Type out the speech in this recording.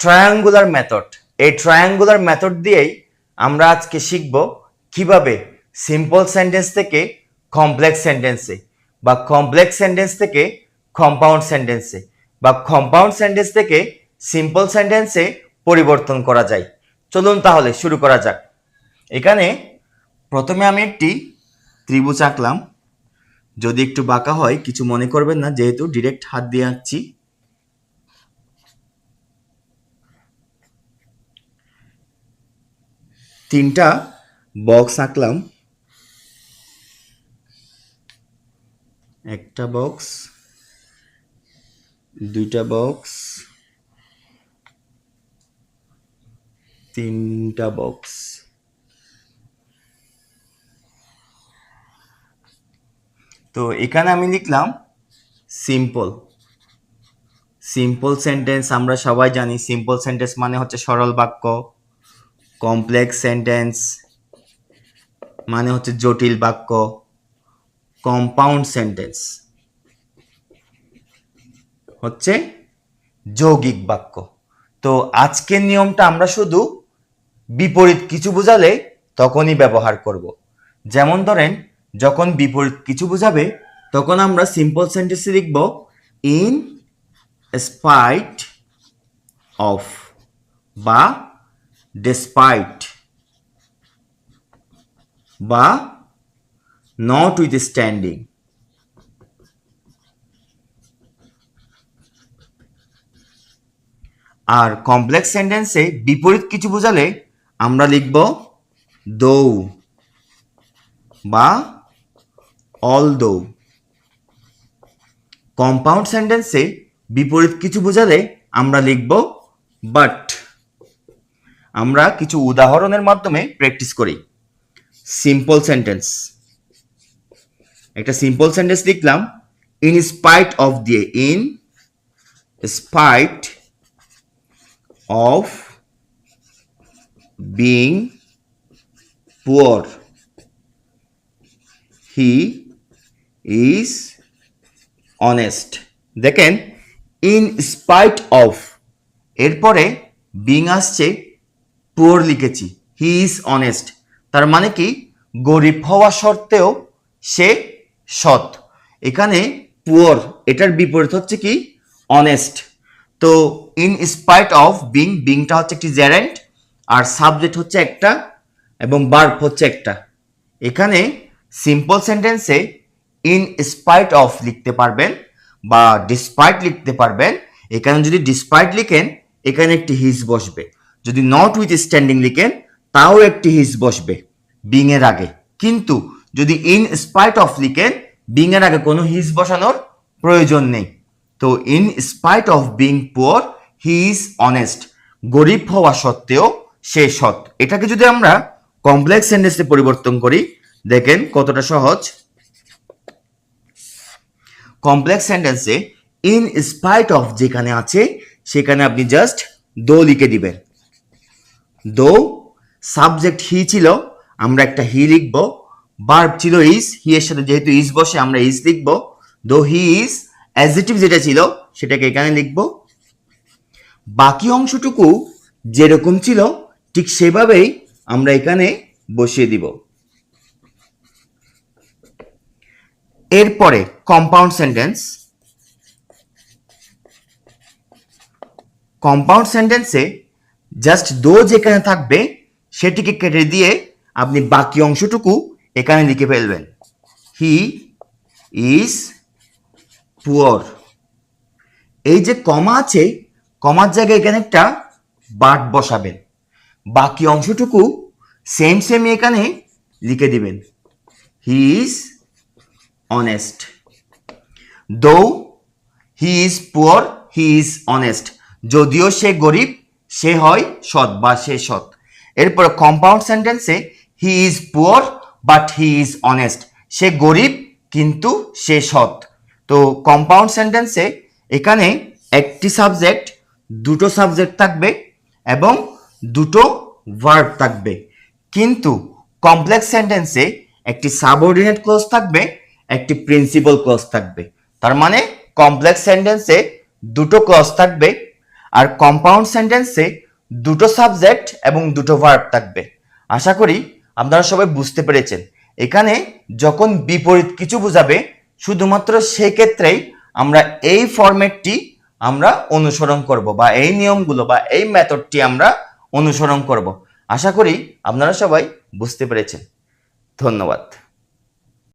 Triangular method. এই triangular method দিয়েই আমরা আজকে শিখব কিভাবে সিম্পল সেন্টেন্স থেকে কমপ্লেক্স সেন্টেন্সে বা কমপ্লেক্স সেন্টেন্স থেকে কম্পাউন্ড সেন্টেন্সে বা কম্পাউন্ড সেন্টেন্স থেকে সিম্পল সেন্টেন্সে পরিবর্তন করা যায়। চলুন তাহলে শুরু করা যাক। এখানে প্রথমে আমি একটি ত্রিভুজ আঁকলাম। যদি একটু বাঁকা হয় কিছু মনে করবেন না, যেহেতু ডিরেক্ট হাত দিয়ে আঁকছি। তিনটা বক্স আঁকলাম, একটা বক্স, দুইটা বক্স, তিনটা বক্স। তো এখানে আমি লিখলাম সিম্পল। সিম্পল সেন্টেন্স আমরা সবাই জানি, সিম্পল সেন্টেন্স মানে হচ্ছে সরল বাক্য। কমপ্লেক্স সেন্টেন্স মানে হচ্ছে জটিল বাক্য। কম্পাউন্ড সেন্টেন্স হচ্ছে যৌগিক বাক্য। তো আজকের নিয়মটা আমরা শুধু বিপরীত কিছু বোঝালে তখনই ব্যবহার করব। যেমন ধরেন, যখন বিপরীত কিছু বোঝাবে তখন আমরা সিম্পল সেন্টেন্সে লিখব ইন স্পাইট অফ বা ডেসপাইট বা নট উইথ স্ট্যান্ডিং। আর কমপ্লেক্স সেন্টেন্সে বিপরীত কিছু বোঝালে আমরা লিখব দো বা অলদো। কম্পাউন্ড সেন্টেন্সে বিপরীত কিছু বোঝালে আমরা লিখব বাট। আমরা কিছু উদাহরণের মাধ্যমে প্র্যাকটিস করি। সিম্পল সেন্টেন্স, একটা সিম্পল সেন্টেন্স লিখলাম ইন স্পাইট অফ দিয়ে in spite of being poor he is honest। দেখেন, in spite of এরপরে being আসছে, poor লিখেছি, he is honest। তার মানে কি গরিব হওয়া সত্ত্বেও সে সৎ। এখানে poor এটার বিপরীত হচ্ছে কি honest। তো ইন স্পাইট অফ বিং, বিংটা হচ্ছে একটি জেরেন্ট আর সাবজেক্ট হচ্ছে একটা এবং ভার্ব হচ্ছে একটা। এখানে সিম্পল সেন্টেন্সে ইন স্পাইট অফ লিখতে পারবেন বা ডিসপাইট লিখতে পারবেন। এখানে যদি ডিসপাইট লিখেন এখানে একটি হিজ বসবে, যদি নট উইথ স্ট্যান্ডিং লিখেন তাও একটি হিজ বসবে বিং এর আগে। কিন্তু যদি ইন স্পাইট অফ লিখেন বিং এর আগে কোনো হিজ বসানোর প্রয়োজন নেই। তো in spite of being poor he is honest, গরিব হওয়া সত্ত্বেও সে সৎ। এটাকে যদি আমরা কমপ্লেক্স সেন্টেন্সে পরিবর্তন করি, দেখেন কতটা সহজ। কমপ্লেক্স সেন্টেন্সে ইন স্পাইট অফ যেখানে আছে সেখানে আপনি জাস্ট দো লিখে দিবেন। দো সাবজেক্ট হি ছিল, আমরা একটা হি লিখবো। ভার্ব ছিল ইজ, হি এর সাথে যেহেতু ইজ বসে আমরা ইজ লিখবো। দো হি ইজ অ্যাডজেক্টিভ যেটা ছিল সেটাকে এখানে লিখব। বাকি অংশটুকু যেরকম ছিল ঠিক সেভাবেই আমরা এখানে বসিয়ে দিব। এরপরে কম্পাউন্ড সেন্টেন্স। কম্পাউন্ড সেন্টেন্সে জাস্ট দো যেখানে থাকবে সেটিকে কেটে দিয়ে আপনি বাকি অংশটুকু এখানে লিখে ফেলবেন। হি ইজ পুয়ার। এই যে কমা আছে, কমার জায়গায় এখানে একটা বাট বসাবেন। বাকি অংশটুকু সেম সেম এখানে লিখে দিবেন। He is honest. Though he is poor he is honest, যদিও সে গরিব সে হয় সৎ বা সে সৎ। এরপর কম্পাউন্ড সেন্টেন্সে he is poor but he is honest, সে গরিব কিন্তু সে সৎ। তো কম্পাউন্ড সেন্টেন্সে এখানে একটি সাবজেক্ট, দুটো সাবজেক্ট থাকবে এবং দুটো ভার্ব থাকবে। কিন্তু কমপ্লেক্স সেন্টেন্সে একটি সাবঅর্ডিনেট ক্লজ থাকবে, একটি প্রিন্সিপাল ক্লজ থাকবে। তার মানে কমপ্লেক্স সেন্টেন্সে দুটো ক্লজ থাকবে আর কম্পাউন্ড সেন্টেন্সে দুটো সাবজেক্ট এবং দুটো ভার্ব থাকবে। আশা করি আপনারা সবাই বুঝতে পেরেছেন। এখানে যখন বিপরীত কিছু বোঝাবে শুধুমাত্র সেক্ষেত্রেই আমরা এই ফরম্যাটটি আমরা অনুসরণ করব বা এই নিয়মগুলো বা এই মেথডটি আমরা অনুসরণ করব। আশা করি আপনারা সবাই বুঝতে পেরেছেন। ধন্যবাদ।